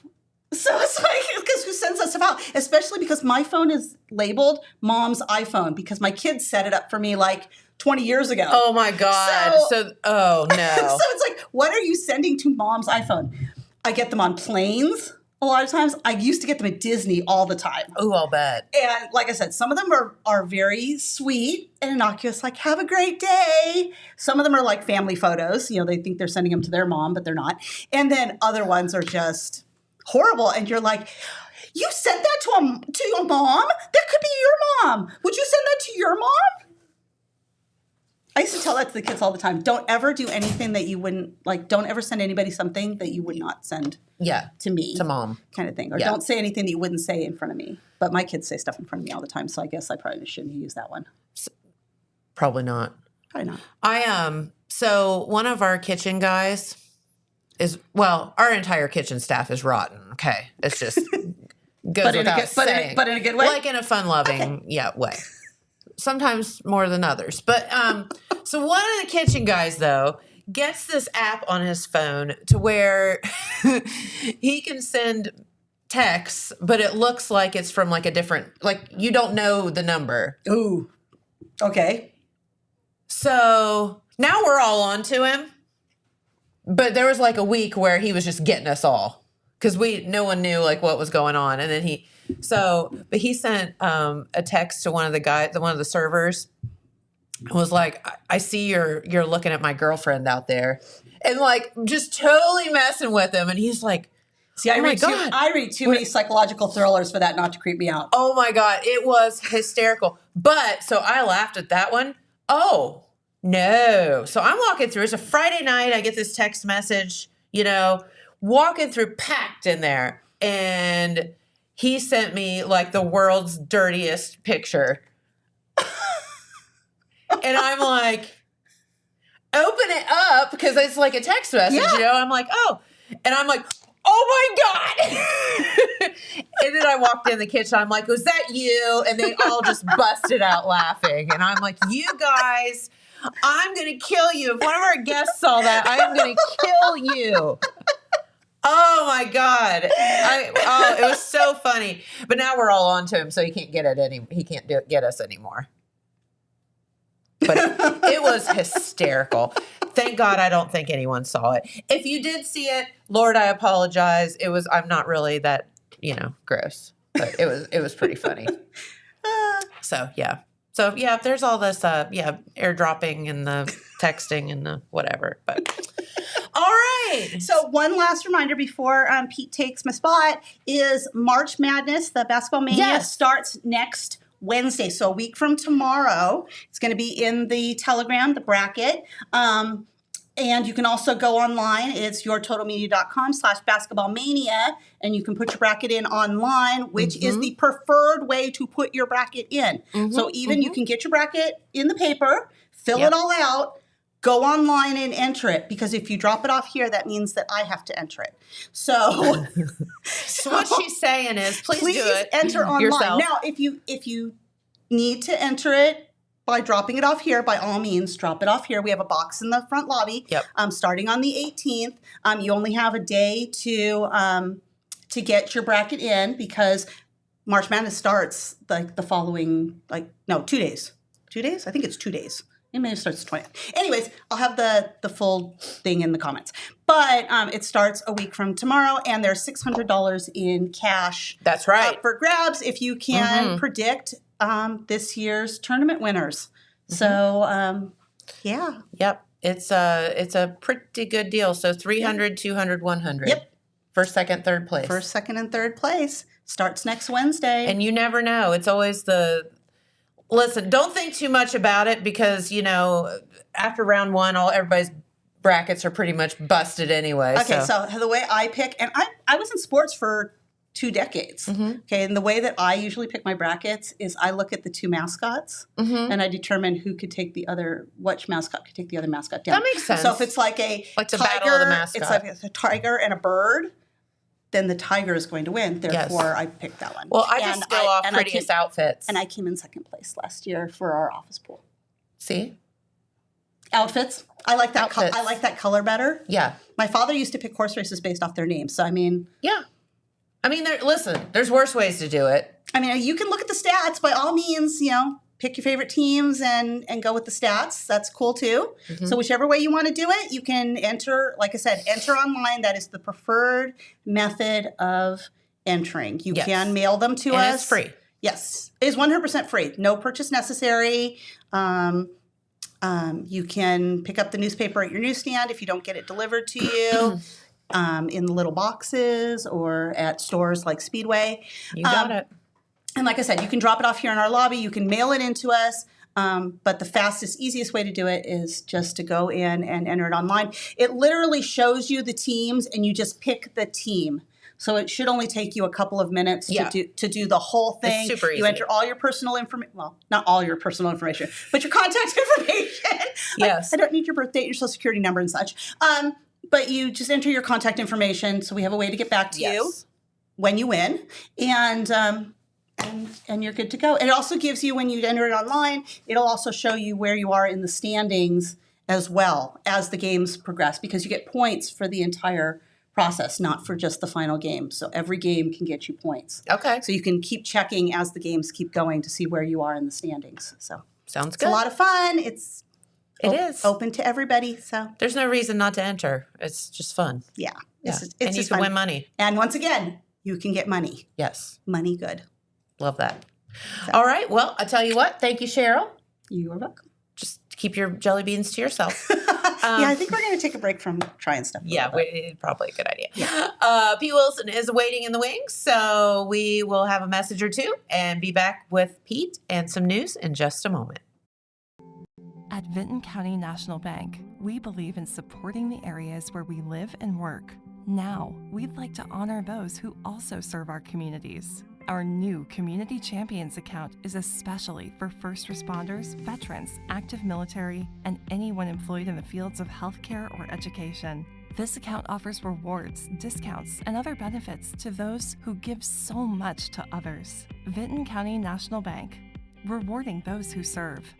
So it's like, because who sends that stuff out? Especially because my phone is labeled Mom's iPhone because my kids set it up for me like 20 years ago. Oh my God. Oh no. So it's like, what are you sending to Mom's iPhone? I get them on planes a lot of times. I used to get them at Disney all the time. Oh, I'll bet. And like I said, some of them are very sweet and innocuous, like, have a great day. Some of them are like family photos. You know, they think they're sending them to their mom, but they're not. And then other ones are just horrible. And you're like, you sent that to your mom? That could be your mom. Would you send that to your mom? I used to tell that to the kids all the time. Don't ever do anything that you wouldn't, like, don't ever send anybody something that you would not send to me. To mom. Kind of thing. Or Yeah. don't say anything that you wouldn't say in front of me. But my kids say stuff in front of me all the time, so I guess I probably shouldn't use that one. Probably not. Probably not. So one of our kitchen guys our entire kitchen staff is rotten. Okay. It's just goes without saying. But in a good way? Like in a fun-loving way. Sometimes more than others. But so one of the kitchen guys, though, gets this app on his phone to where he can send texts, but it looks like it's from like a different, like you don't know the number. Ooh. Okay. So now we're all on to him. But there was like a week where he was just getting us all because no one knew like what was going on. And then he sent a text to one of the servers, was like, I see you're looking at my girlfriend out there, and like just totally messing with him. And he's like, see, I read too many psychological thrillers for that not to creep me out. Oh my God, it was hysterical. But so I laughed at that one. Oh no. So I'm walking through, it's a Friday night. I get this text message, walking through packed in there. And he sent me like the world's dirtiest picture. And I'm like, open it up because it's like a text message, I'm like, oh. And I'm like, oh my God. And then I walked in the kitchen. I'm like, was that you? And they all just busted out laughing. And I'm like, you guys, I'm going to kill you. If one of our guests saw that, I am going to kill you. Oh my God. It was so funny. But now we're all on to him, so he can't get us anymore. But it was hysterical. Thank God I don't think anyone saw it. If you did see it, Lord, I apologize. I'm not really that, gross. but it was pretty funny. So yeah, there's all this airdropping and the texting and the whatever. But all right. So one last reminder before Pete takes my spot is March Madness, the Basketball Mania starts next Wednesday. So a week from tomorrow. It's going to be in the Telegram, the bracket. And you can also go online. It's yourtotalmedia.com/basketballmania. And you can put your bracket in online, which is the preferred way to put your bracket in. So even you can get your bracket in the paper, fill it all out, go online and enter it. Because if you drop it off here, that means that I have to enter it. So, So what she's saying is, please do it. Enter online. yourself. Now, if you need to enter it by dropping it off here, by all means, drop it off here. We have a box in the front lobby. Starting on the 18th, you only have a day to get your bracket in because March Madness starts like the following 2 days. 2 days? I think it's 2 days. It may have starts the 20th. Anyways, I'll have the full thing in the comments. But it starts a week from tomorrow, and there's $600 in cash. That's right. Up for grabs if you can predict this year's tournament winners. So, yeah. Yep. It's a pretty good deal. So 300, 200, 100. Yep. First, second, third place. First, second, and third place starts next Wednesday. And you never know. It's always listen, don't think too much about it because, after round one, everybody's brackets are pretty much busted anyway. Okay, so the way I pick, and I was in sports for 2 decades. Okay, and the way that I usually pick my brackets is I look at the 2 mascots and I determine which mascot could take the other mascot down. That makes sense. So if it's like a the tiger, battle of the mascot. it's like a tiger and a bird, then the tiger is going to win. Therefore, I picked that one. Well, I just go off prettiest outfits. And I came in second place last year for our office pool. See? Outfits. I like that. Outfits. I like that color better. Yeah. My father used to pick horse races based off their names. So, I mean. Yeah. I mean, there's worse ways to do it. I mean, you can look at the stats. By all means, pick your favorite teams and go with the stats. That's cool, too. So whichever way you want to do it, you can enter, like I said, enter online. That is the preferred method of entering. You can mail them to us. And it's free. Yes. It is 100% free. No purchase necessary. You can pick up the newspaper at your newsstand if you don't get it delivered to you. In the little boxes or at stores like Speedway. You got it. And like I said, you can drop it off here in our lobby. You can mail it into us. But the fastest, easiest way to do it is just to go in and enter it online. It literally shows you the teams and you just pick the team. So it should only take you a couple of minutes to do the whole thing. It's super easy. You enter all your personal information. Well, not all your personal information, but your contact information. Yes. I don't need your birth date, your social security number and such. But you just enter your contact information, so we have a way to get back to you when you win, and you're good to go. It also gives you, when you enter it online, it'll also show you where you are in the standings as well as the games progress, because you get points for the entire process, not for just the final game. So every game can get you points. Okay. So you can keep checking as the games keep going to see where you are in the standings. So sounds it's good. a lot of fun. It is open to everybody. So there's no reason not to enter. It's just fun. Yeah. It's and you just can fun. win money. And once again, you can get money. Yes. Money good. Love that. All right. Well, I tell you what. Thank you, Sheryl. You are welcome. Just keep your jelly beans to yourself. Yeah, I think we're going to take a break from trying stuff. Yeah, probably a good idea. Pete Wilson is waiting in the wings, so we will have a message or two and be back with Pete and some news in just a moment. At Vinton County National Bank, we believe in supporting the areas where we live and work. Now, we'd like to honor those who also serve our communities. Our new Community Champions account is especially for first responders, veterans, active military, and anyone employed in the fields of healthcare or education. This account offers rewards, discounts, and other benefits to those who give so much to others. Vinton County National Bank, rewarding those who serve.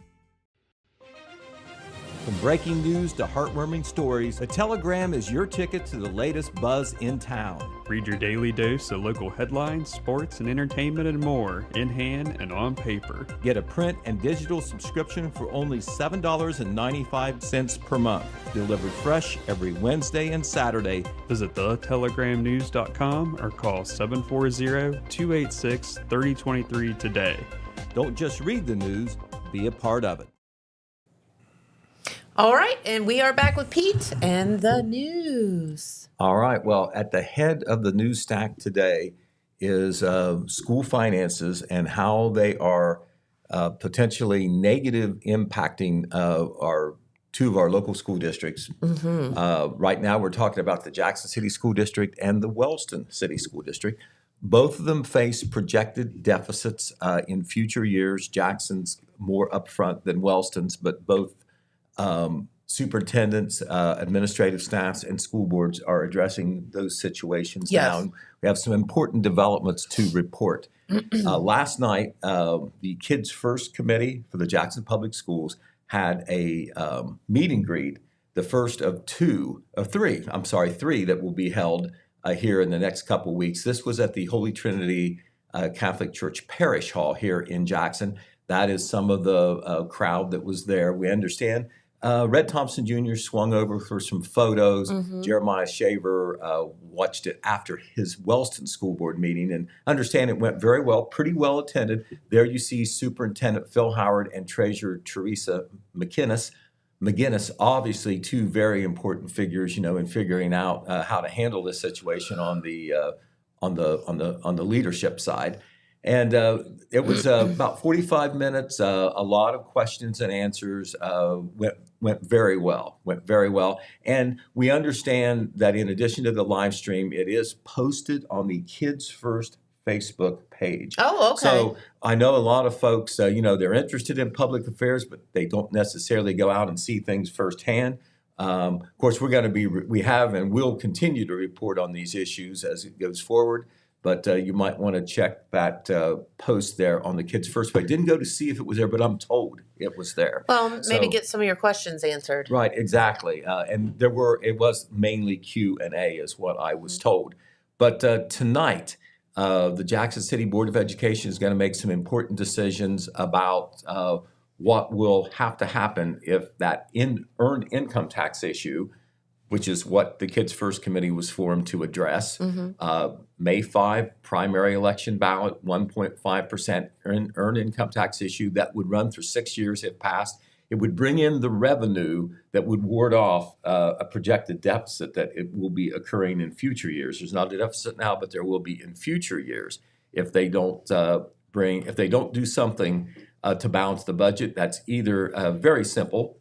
From breaking news to heartwarming stories, the Telegram is your ticket to the latest buzz in town. Read your daily dose of local headlines, sports, and entertainment and more in hand and on paper. Get a print and digital subscription for only $7.95 per month. Delivered fresh every Wednesday and Saturday. Visit thetelegramnews.com or call 740-286-3023 today. Don't just read the news, be a part of it. All right, and we are back with Pete and the news. All right. Well, at the head of the news stack today is school finances and how they are potentially negative impacting two of our local school districts. Right now, we're talking about the Jackson City School District and the Wellston City School District. Both of them face projected deficits in future years. Jackson's more upfront than Wellston's, but both superintendents, administrative staffs, and school boards are addressing those situations now. We have some important developments to report. Last night, the Kids First Committee for the Jackson Public Schools had a meet and greet, the first of three that will be held here in the next couple weeks. This was at the Holy Trinity Catholic Church Parish Hall here in Jackson. That is some of the crowd that was there. We understand Red Thompson Jr. swung over for some photos. Jeremiah Shaver watched it after his Wellston School Board meeting and understand it went very well, pretty well attended. There you see Superintendent Phil Howard and Treasurer Teresa McGinnis, obviously two very important figures, in figuring out how to handle this situation on the leadership side. And it was about 45 minutes. A lot of questions and answers went very well. And we understand that in addition to the live stream, it is posted on the Kids First Facebook page. Oh, okay. So I know a lot of folks, they're interested in public affairs, but they don't necessarily go out and see things firsthand. Of course, we have and will continue to report on these issues as it goes forward. But you might want to check that post there on the Kids First. I didn't go to see if it was there, but I'm told it was there. Well, maybe get some of your questions answered. Right, exactly. And it was mainly Q&A is what I was told. But tonight, the Jackson City Board of Education is going to make some important decisions about what will have to happen if that earned income tax issue, which is what the Kids First Committee was formed to address. May 5, primary election ballot, 1.5% earned income tax issue that would run for 6 years if passed. It would bring in the revenue that would ward off a projected deficit that it will be occurring in future years. There's not a deficit now, but there will be in future years if they don't do something to balance the budget. That's either very simple,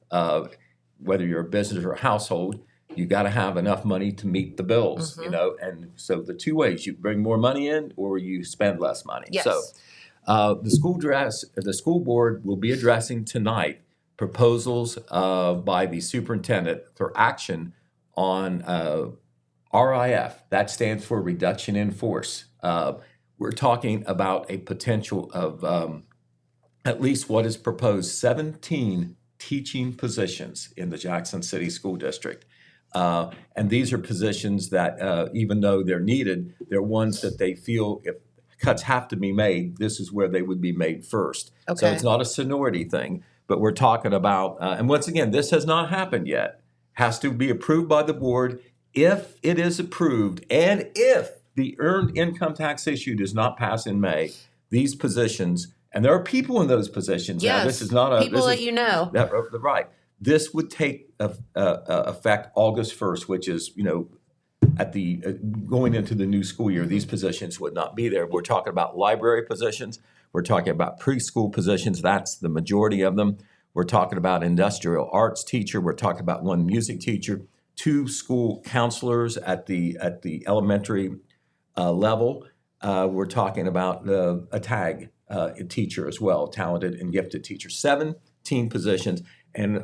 whether you're a business or a household. You got to have enough money to meet the bills, and so the two ways: you bring more money in or you spend less money. Yes. So the school board will be addressing tonight proposals by the superintendent for action on RIF. That stands for reduction in force. We're talking about a potential of at least what is proposed 17 teaching positions in the Jackson City School District. And these are positions that, even though they're needed, they're ones that they feel if cuts have to be made, this is where they would be made first. Okay. So it's not a seniority thing, but we're talking about, and once again, this has not happened yet, has to be approved by the board. If it is approved, and if the earned income tax issue does not pass in May, these positions, and there are people in those positions. Yes, now, this is not a people that you know. Right. This would take effect August 1st, which is, at the going into the new school year. These positions would not be there. We're talking about library positions. We're talking about preschool positions. That's the majority of them. We're talking about industrial arts teacher. We're talking about one music teacher, 2 school counselors at the elementary level. We're talking about a tag teacher as well, talented and gifted teacher. 17 positions. And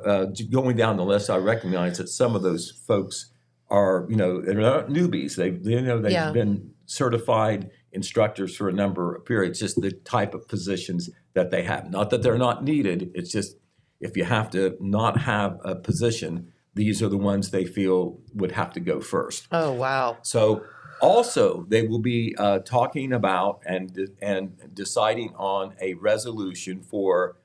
going down the list, I recognize that some of those folks are, they're not newbies. They've been certified instructors for a number of periods, just the type of positions that they have. Not that they're not needed. It's just, if you have to not have a position, these are the ones they feel would have to go first. Oh, wow. So also, they will be talking about and deciding on a resolution for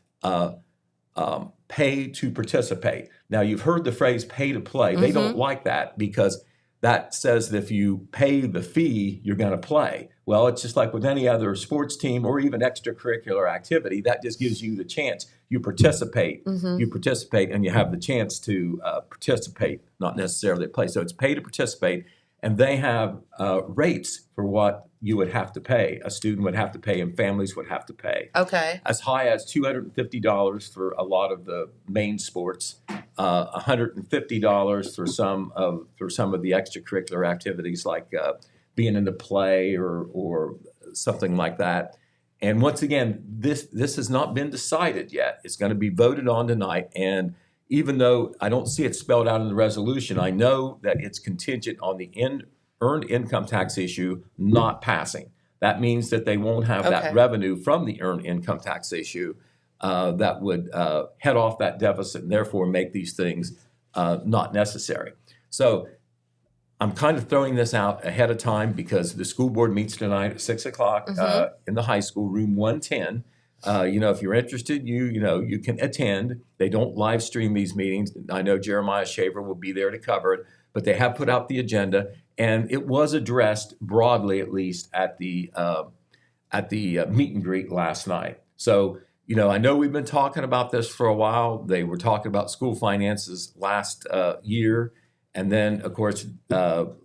pay to participate. Now, you've heard the phrase pay to play. They don't like that because that says that if you pay the fee, you're going to play. Well, it's just like with any other sports team or even extracurricular activity. That just gives you the chance. You participate, and you have the chance to participate, not necessarily play. So it's pay to participate, and they have rates for what you would have to pay, a student would have to pay, and families would have to pay. Okay. As high as $250 for a lot of the main sports, $150 for some of the extracurricular activities like being in the play or something like that. And once again, this has not been decided yet. It's going to be voted on tonight. And even though I don't see it spelled out in the resolution, I know that it's contingent on the earned income tax issue not passing. That means that they won't have that revenue from the earned income tax issue that would head off that deficit and therefore make these things not necessary. So I'm kind of throwing this out ahead of time because the school board meets tonight at 6 o'clock in the high school, room 110. If you're interested, you can attend. They don't live stream these meetings. I know Jeremiah Shaver will be there to cover it, but they have put out the agenda, and it was addressed broadly, at least at the meet and greet last night. So, I know we've been talking about this for a while. They were talking about school finances last year, and then, of course,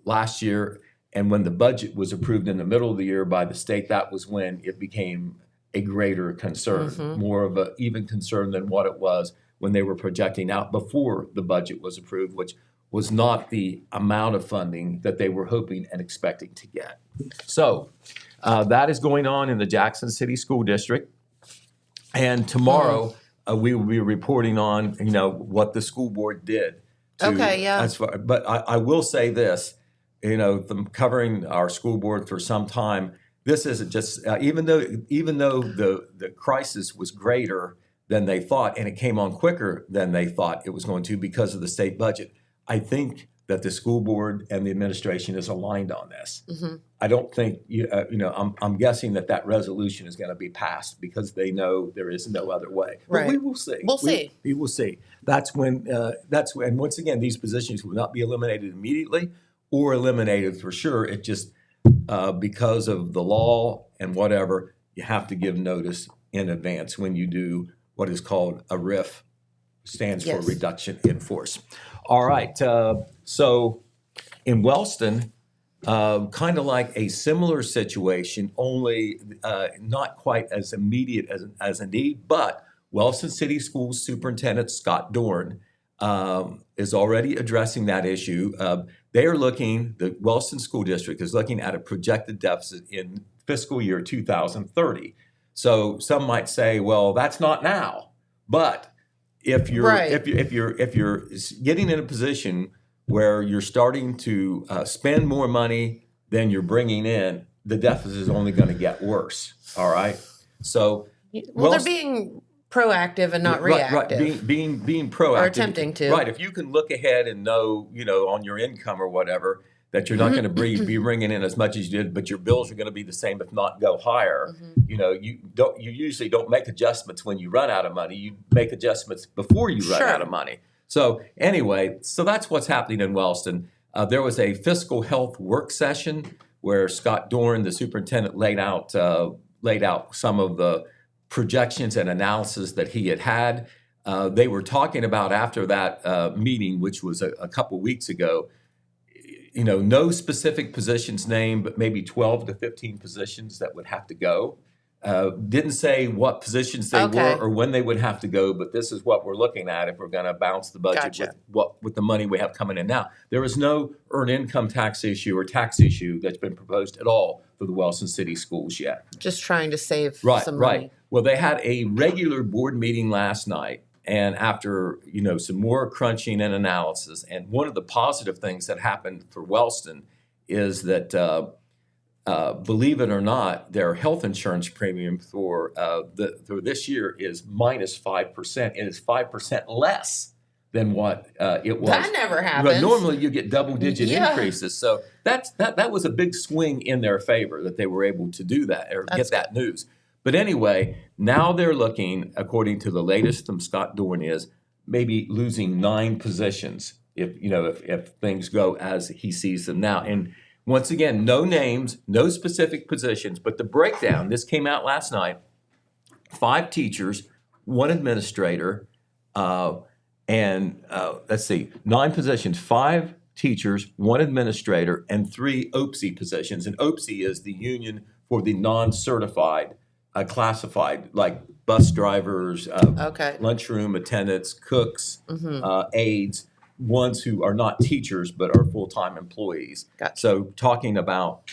last year, and when the budget was approved in the middle of the year by the state, that was when it became a greater concern, more of an even concern than what it was when they were projecting out before the budget was approved, which was not the amount of funding that they were hoping and expecting to get. So that is going on in the Jackson City School District. And tomorrow we will be reporting on, what the school board did. But I will say this, from covering our school board for some time, this isn't just, even though the crisis was greater than they thought, and it came on quicker than they thought it was going to because of the state budget, I think that the school board and the administration is aligned on this. I don't think, I'm guessing that resolution is going to be passed because they know there is no other way. But we will see. We will see. That's when, once again, these positions will not be eliminated immediately or eliminated for sure. It just, because of the law and whatever, you have to give notice in advance when you do what is called a RIF, stands for reduction in force. All right, so in Wellston, kind of like a similar situation, only not quite as immediate as a need, but Wellston City Schools Superintendent Scott Dorn is already addressing that issue. The Wellston School District is looking at a projected deficit in fiscal year 2030. So some might say, well, that's not now. But if you're if you're getting in a position where you're starting to spend more money than you're bringing in, the deficit is only going to get worse. All right. So they're being proactive and not reactive. Right. Being proactive. Or attempting to. Right. If you can look ahead and know, on your income or whatever, that you're not going to be bringing in as much as you did, but your bills are going to be the same, if not go higher. You usually don't make adjustments when you run out of money. You make adjustments before you run out of money. So anyway, that's what's happening in Wellston. There was a fiscal health work session where Scott Dorn, the superintendent, laid out some of the projections and analysis that he had. They were talking about after that meeting, which was a couple weeks ago, no specific positions named, but maybe 12 to 15 positions that would have to go. Didn't say what positions they were or when they would have to go, but this is what we're looking at if we're going to balance the budget with the money we have coming in now. There is no earned income tax issue or tax issue that's been proposed at all for the Wellston City Schools yet. Just trying to save some money. Right. Well, they had a regular board meeting last night, and after some more crunching and analysis, and one of the positive things that happened for Wellston is that believe it or not, their health insurance premium for this year is minus 5%, and it's 5% less than what it was. That never happens. But normally you get double-digit Yeah. increases, so that was a big swing in their favor that they were able to do that or get that news. But anyway, now they're looking, according to the latest from Scott Dorn, is maybe losing 9 positions if things go as he sees them now. And once again, no names, no specific positions, but the breakdown, this came out last night, 5 teachers, 1 administrator, and let's see, 9 positions, 5 teachers, 1 administrator, and 3 OPSI positions. And OPSI is the union for the non-certified, classified, like bus drivers, lunchroom attendants, cooks, aides, ones who are not teachers but are full-time employees. Gotcha. So talking about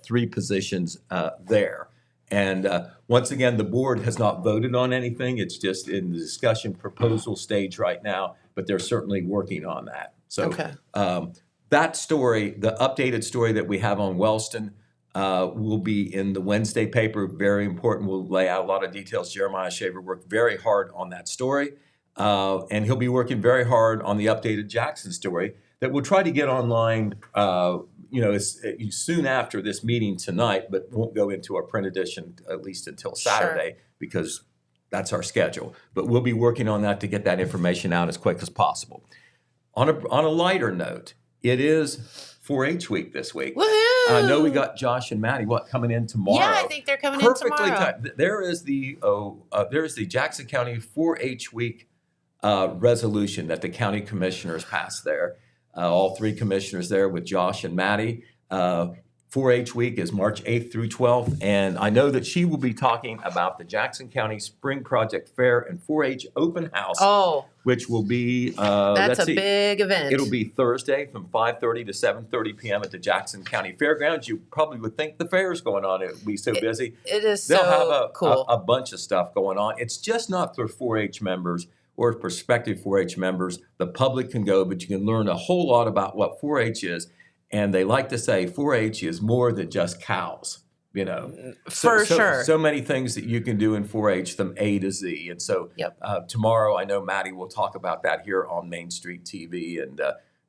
3 positions there. And once again, the board has not voted on anything. It's just in the discussion proposal stage right now, but they're certainly working on that. So that story, the updated story that we have on Wellston, will be in the Wednesday paper. Very important. We'll lay out a lot of details. Jeremiah Shaver worked very hard on that story. And he'll be working very hard on the updated Jackson story that we'll try to get online, soon after this meeting tonight, but won't go into our print edition at least until Saturday because that's our schedule. But we'll be working on that to get that information out as quick as possible. On a lighter note, it is 4-H week this week. Woohoo! I know we got Josh and Maddie, coming in tomorrow? Yeah, I think they're coming in tomorrow. Timed. There is the Jackson County 4-H week resolution that the county commissioners passed there. All 3 commissioners there with Josh and Maddie. 4-H week is March 8th through 12th, and I know that she will be talking about the Jackson County Spring Project Fair and 4-H Open House, which will be that's a big event. It'll be Thursday from 5:30 to 7:30 p.m. at the Jackson County Fairgrounds. You probably would think the fair's going on. It would be so busy. It is They'll have cool. a bunch of stuff going on. It's just not for 4-H members or prospective 4-H members. The public can go, but you can learn a whole lot about what 4-H is. And they like to say 4-H is more than just cows, For sure. So many things that you can do in 4-H from A to Z. And so tomorrow, I know Maddie will talk about that here on Main Street TV.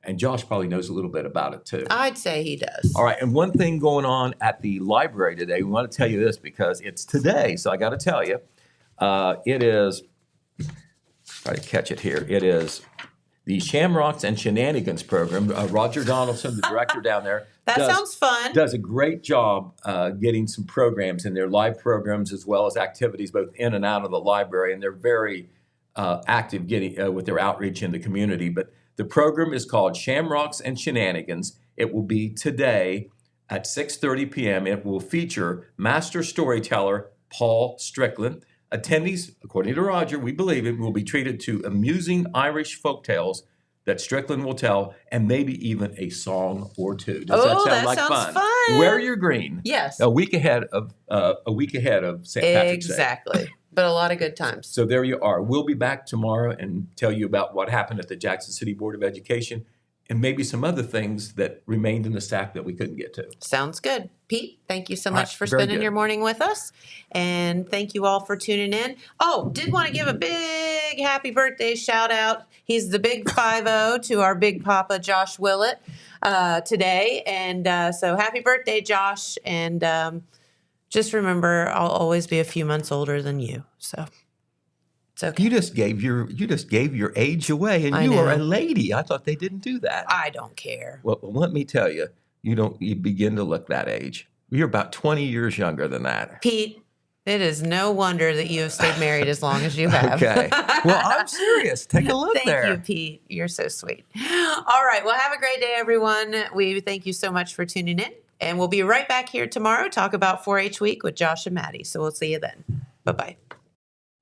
And Josh probably knows a little bit about it too. I'd say he does. All right. And one thing going on at the library today, we want to tell you this because it's today. So I got to tell you, it is, try to catch it here. It is the Shamrocks and Shenanigans program. Roger Donaldson, the director down there. Sounds fun. Does a great job getting some programs in there, live programs as well as activities both in and out of the library. And they're very active with their outreach in the community. But the program is called Shamrocks and Shenanigans. It will be today at 6:30 p.m. It will feature master storyteller Paul Strickland. Attendees, according to Roger, we believe it, will be treated to amusing Irish folktales that Strickland will tell, and maybe even a song or 2. Does that sound like sounds fun? Wear your green. Yes. A week ahead of St. Patrick's Day. Exactly. But a lot of good times. So there you are. We'll be back tomorrow and tell you about what happened at the Jackson City Board of Education and maybe some other things that remained in the stack that we couldn't get to. Sounds good. Pete, thank you so much for very spending good. your morning with us. And thank you all for tuning in. Oh, did want to give a big happy birthday shout out. He's the big 5-0 to our big papa, Josh Willett, today. And so happy birthday, Josh. And just remember, I'll always be a few months older than you. So it's okay. You just gave your age away, and you are a lady. I thought they didn't do that. I don't care. Well, let me tell you, you begin to look that age. You're about 20 years younger than that. Pete, it is no wonder that you have stayed married as long as you have. Okay. Well, I'm serious. Take a look there. Thank you, Pete. You're so sweet. All right. Well, have a great day, everyone. We thank you so much for tuning in. And we'll be right back here tomorrow, talk about 4-H week with Josh and Maddie. So we'll see you then. Bye-bye.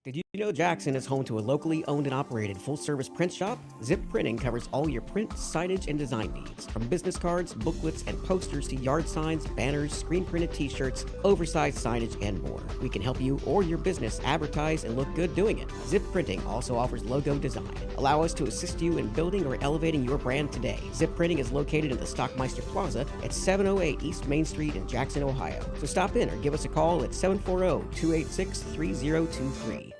Did you know Jackson is home to a locally owned and operated full-service print shop? Zip Printing covers all your print, signage, and design needs. From business cards, booklets, and posters to yard signs, banners, screen-printed t-shirts, oversized signage, and more. We can help you or your business advertise and look good doing it. Zip Printing also offers logo design. Allow us to assist you in building or elevating your brand today. Zip Printing is located in the Stockmeister Plaza at 708 East Main Street in Jackson, Ohio. So stop in or give us a call at 740-286-3023.